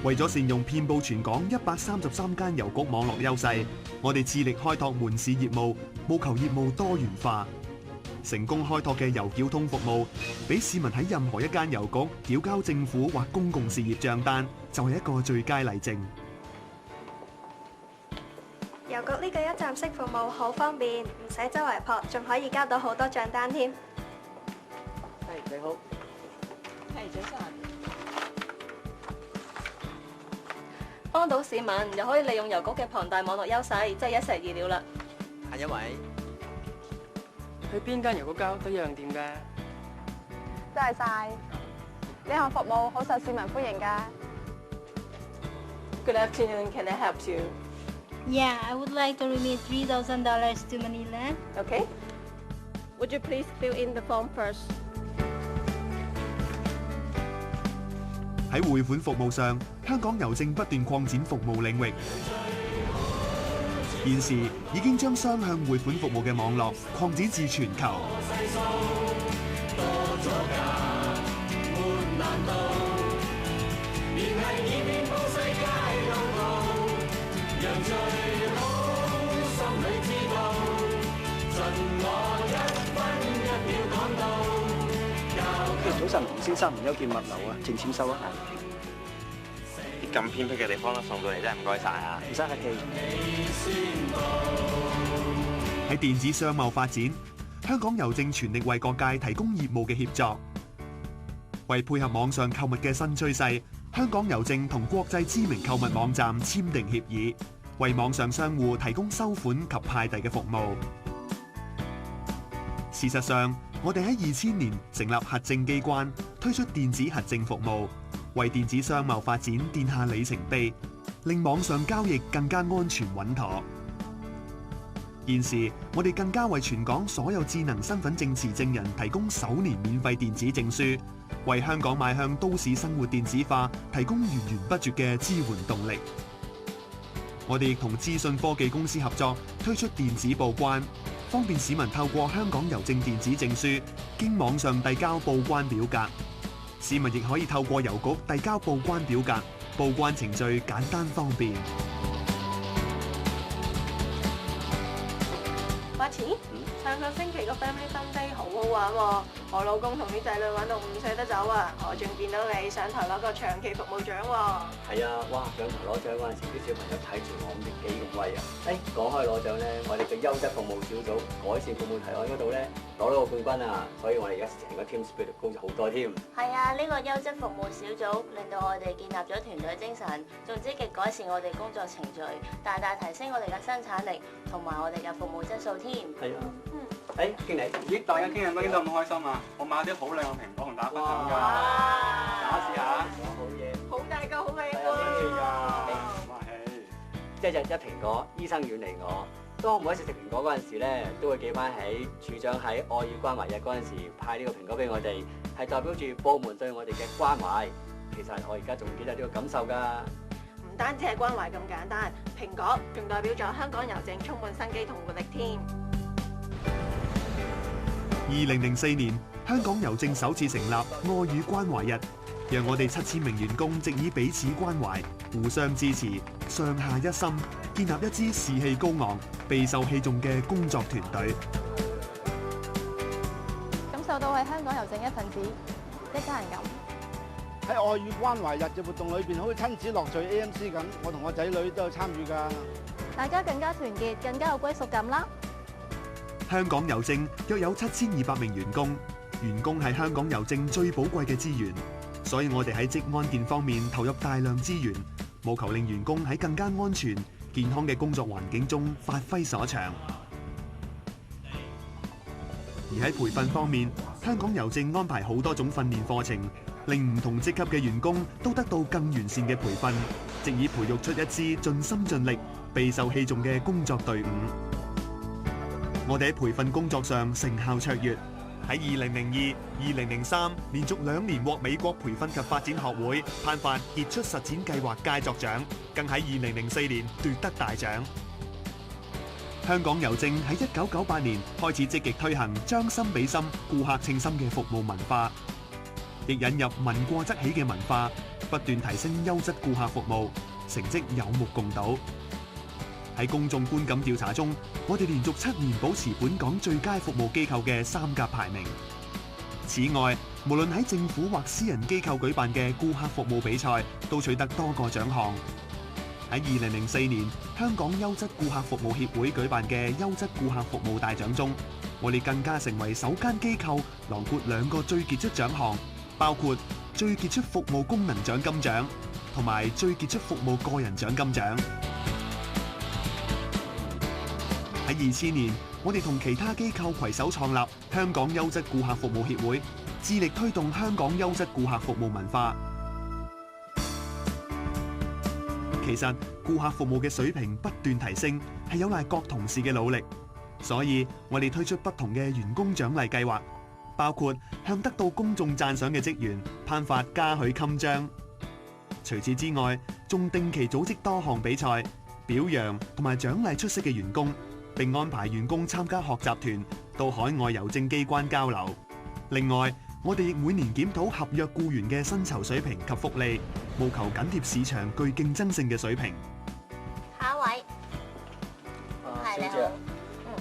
為咗善用遍佈全港133間郵局網絡優勢，我哋致力開拓門市業務，務求業務多元化。成功開拓嘅郵繳通服務，俾市民喺任何一間郵局繳交政府或公共事業帳單，就係一個最佳例證。郵局呢個一站式服務好方便，唔使周圍撲，仲可以交到好多帳單添。係，你好。係，早晨。幫到市民，又可以利用郵局嘅龐大網絡優勢，真係一石二鳥啦。下一位。去邊間郵局交都一樣掂㗎。多謝晒，呢項服務好受市民歡迎㗎。Good afternoon, can I help you? Yeah, I would like to remit $3,000 to Manila. Okay. Would you please fill in the form first? 喺匯款服務上，香港郵政不斷擴展服務領域。現時已經將雙向匯款服務嘅網絡擴展至全球。早晨，吳先生，唔有件物流啊，正簽收啊。咁偏僻嘅地方都送到嚟，真係唔該晒啊！唔使客氣。喺電子商貿發展，香港郵政全力為各界提供業務嘅協助。為配合網上購物嘅新趨勢，香港郵政同國際知名購物網站簽訂協議，為網上商戶提供收款及派遞嘅服務。事實上，我哋喺2000年成立核證機關，推出電子核證服務，為電子商貿發展奠下里程碑，令網上交易更加安全穩妥。現時，我哋更加為全港所有智能身份證持證人提供首年免費電子證書，為香港邁向都市生活電子化提供源源不絕嘅支援動力。我哋亦同資訊科技公司合作，推出電子報關，方便市民透過香港郵政電子證書經網上遞交報關表格。市民亦可以透過郵局遞交報關表格，報關程序簡單方便。花錢？上個星期個 family fun day 好好玩喎，我老公同啲仔女玩到唔捨得走啊！我仲見到你上台攞個長期服務獎喎。係啊，哇！上台攞獎嗰陣時，啲小朋友睇住我，咁幾咁威啊！講開攞獎咧，我哋嘅優質服務小組改善服務提案嗰度咧攞到個冠軍啊！所以我哋而家成個 team spirit 高咗好多添。係啊，呢個優質服務小組令到我哋建立咗團隊精神，仲積極改善我哋工作程序，大大提升我哋嘅生產力同埋我哋嘅服務質素添。係啊。經理，咦，大家傾緊傾到咁開心啊！我買啲好靚嘅蘋果同大家分享㗎，大家試下。好嘢，好大個，好靚喎！一日一蘋果，醫生遠離我。當我每一次食蘋果嗰陣時咧，都會記翻起處長喺愛與關懷日嗰陣時派呢個蘋果俾我哋，係代表住部門對我哋嘅關懷。其實我而家仲記得呢個感受㗎。唔單止係關懷咁簡單，蘋果仲代表咗香港郵政充滿生機同活力添。2004年，香港郵政首次成立愛與關懷日，讓我哋7000名員工藉以彼此關懷、互相支持、上下一心，建立一支士氣高昂、備受器重嘅工作團隊。感受到係香港郵政一份子，一家人咁。喺愛與關懷日嘅活動裏邊，好似親子樂聚 AMC 咁，我同我仔女都有參與㗎。大家更加團結，更加有歸屬感啦。香港郵政約有7200名員工，員工係香港郵政最寶貴嘅資源，所以我哋喺職安健方面投入大量資源，務求令員工喺更加安全、健康嘅工作環境中發揮所長。而喺培訓方面，香港郵政安排好多種訓練課程，令唔同職級嘅員工都得到更完善嘅培訓，藉以培育出一支盡心盡力、備受器重嘅工作隊伍。我哋喺培訓工作上成效卓越，喺2002、2003連續2年獲美國培訓及發展學會頒發傑出實踐計劃佳作獎，更喺2004年奪得大獎。香港郵政喺1998年開始積極推行將心比心、顧客稱心嘅服務文化，亦引入聞過則起嘅文化，不斷提升優質顧客服務，成績有目共睹。喺公眾觀感調查中，我哋連續7年保持本港最佳服務機構嘅3甲排名。此外，無論喺政府或私人機構舉辦嘅顧客服務比賽，都取得多個獎項。喺2004年，香港優質顧客服務協會舉辦嘅優質顧客服務大獎中，我哋更加成為首間機構囊括2個最傑出獎項，包括最傑出服務功能獎金獎同埋最傑出服務個人獎金獎。喺2000年，我哋同其他機構攜手創立香港優質顧客服務協會，致力推動香港優質顧客服務文化。其實顧客服務嘅水平不斷提升，係有賴各同事嘅努力。所以我哋推出不同嘅員工獎勵計劃，包括向得到公眾讚賞嘅職員頒發嘉許襟章。除此之外，仲定期組織多項比賽，表揚同埋獎勵出色嘅員工，並安排員工參加學習團到海外郵政機關交流。另外，我哋亦每年檢討合約僱員嘅薪酬水平及福利，務求緊貼市場具競爭性嘅水平。下一位，小姐，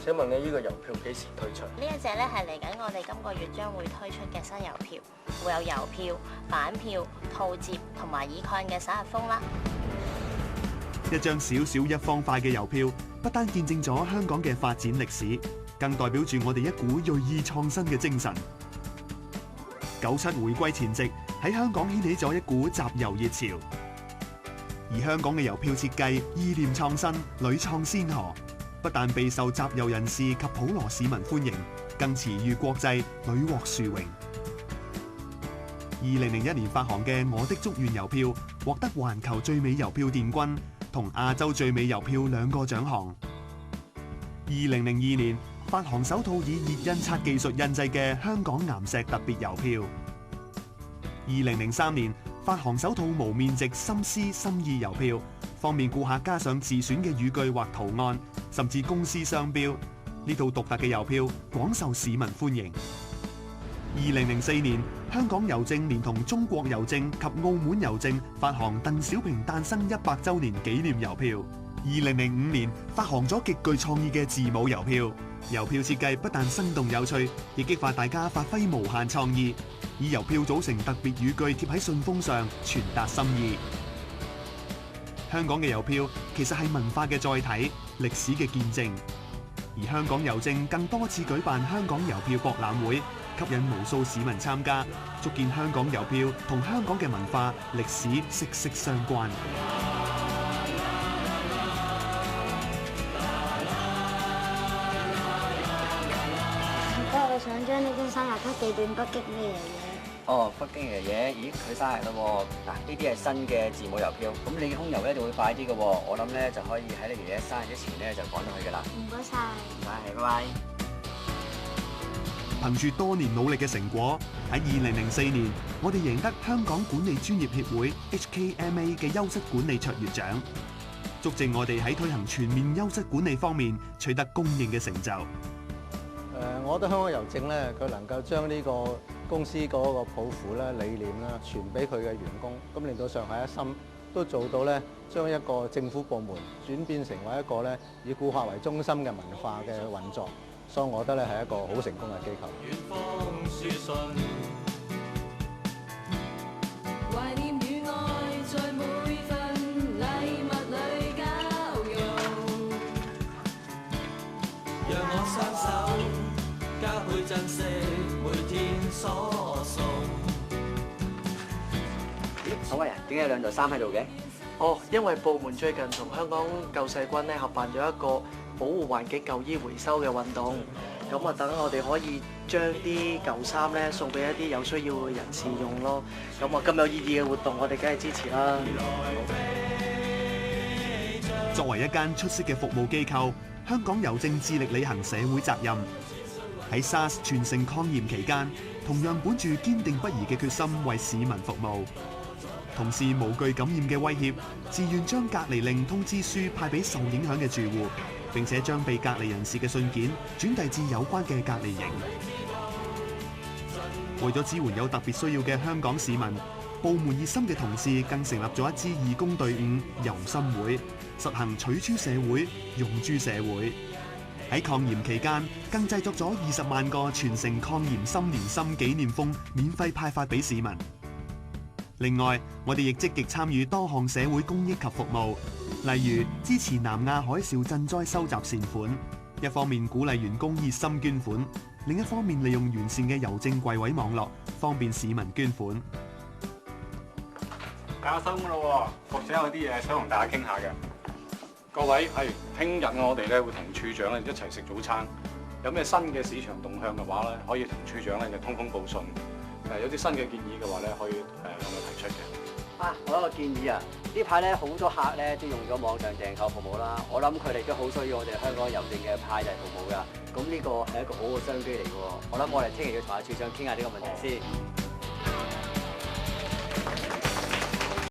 請問你呢個郵票幾時推出？呢一隻咧係嚟緊我哋今個月將會推出嘅新郵票，會有郵票、版票、套摺同埋已蓋嘅首日封啦。一張小小一方塊嘅郵票，不單見證咗香港嘅發展歷史，更代表住我哋一股銳意創新嘅精神。97回歸前夕，喺香港掀起咗一股集郵熱潮，而香港嘅郵票設計意念創新，屢創先河，不但備受集郵人士及普羅市民歡迎，更馳譽國際，屢獲殊榮。2001年發行嘅《我的祝願》郵票，獲得環球最美郵票殿軍同亞洲最美郵票2個獎項。2002年發行首套以熱印刷技術印製嘅香港岩石特別郵票。2003年發行首套無面值心思心意郵票，方便顧客加上自選嘅語句或圖案，甚至公司商標。呢套獨特嘅郵票廣受市民歡迎。2004年，香港郵政連同中國郵政及澳門郵政發行鄧小平誕生100週年紀念郵票。2005年發行咗極具創意嘅字母郵票，郵票設計不但生動有趣，亦激發大家發揮無限創意，以郵票組成特別語句貼喺信封上，傳達心意。香港嘅郵票其實係文化嘅載體，歷史嘅見證。而香港郵政更多次舉辦香港郵票博覽會，吸引無數市民參加，足見香港郵票同香港嘅文化歷史息息相關。我想將呢張生日卡寄俾北京嘅爺爺。哦，北京爺爺，咦，佢生日啦喎！嗱，呢啲係新嘅字母郵票，咁你空郵咧就會快啲嘅喎。我諗咧就可以喺你爺爺生日之前咧就趕到去㗎啦。唔該晒。唔該，拜拜。憑住多年努力嘅成果，喺2004年，我哋贏得香港管理專業協會 HKMA 嘅優質管理卓越獎，足證我哋喺推行全面優質管理方面取得公認嘅成就。我覺得香港郵政咧，佢能夠將呢個公司嗰個抱負咧、理念啦，傳俾佢嘅員工，咁令到上下一心都做到咧，將一個政府部門轉變成為一個咧以顧客為中心嘅文化嘅運作，所以我覺得咧係一個好成功嘅機構。珍惜每天所送。好啊，點解有2座衫喺度嘅？哦，因為部門最近同香港救世軍咧合辦咗一個保護環境舊衣回收嘅運動，咁啊等我哋可以將啲舊衫咧送俾一啲有需要嘅人士用咯。咁啊咁有意義嘅活動，我哋梗係支持啦。作為一間出色嘅服務機構，香港郵政致力履行社會責任。喺 SARS 全城抗炎期間，同樣本住堅定不移嘅決心為市民服務，同時無懼感染嘅威脅，自願將隔離令通知書派俾受影響嘅住戶，並且將被隔離人士嘅信件轉遞至有關嘅隔離營。為咗支援有特別需要嘅香港市民，部門熱心嘅同事更成立咗一支義工隊伍——遊心會，實行取諸社會，用諸社會。喺抗嚴期間，更製作咗20萬個全城抗嚴心連心紀念封，免費派發俾市民。另外，我哋亦積極參與多項社會公益及服務，例如支持南亞海嘯賑災收集善款，一方面鼓勵員工熱心捐款，另一方面利用完善嘅郵政櫃位網絡，方便市民捐款。加薪㗎咯喎，或者有啲嘢想同大家傾下嘅。各位係，聽日我哋咧會同處長咧一齊食早餐。有咩新嘅市場動向嘅話咧，可以同處長咧就通風報信。有啲新嘅建議嘅話咧，可以向佢提出嘅。啊，我有個建議啊！呢排咧好多客咧都用咗網上訂購服務啦，我諗佢哋都好需要我哋香港郵政嘅派遞服務㗎。咁呢個係一個好嘅商機嚟㗎喎。我諗我哋聽日要同阿處長傾下呢個問題先。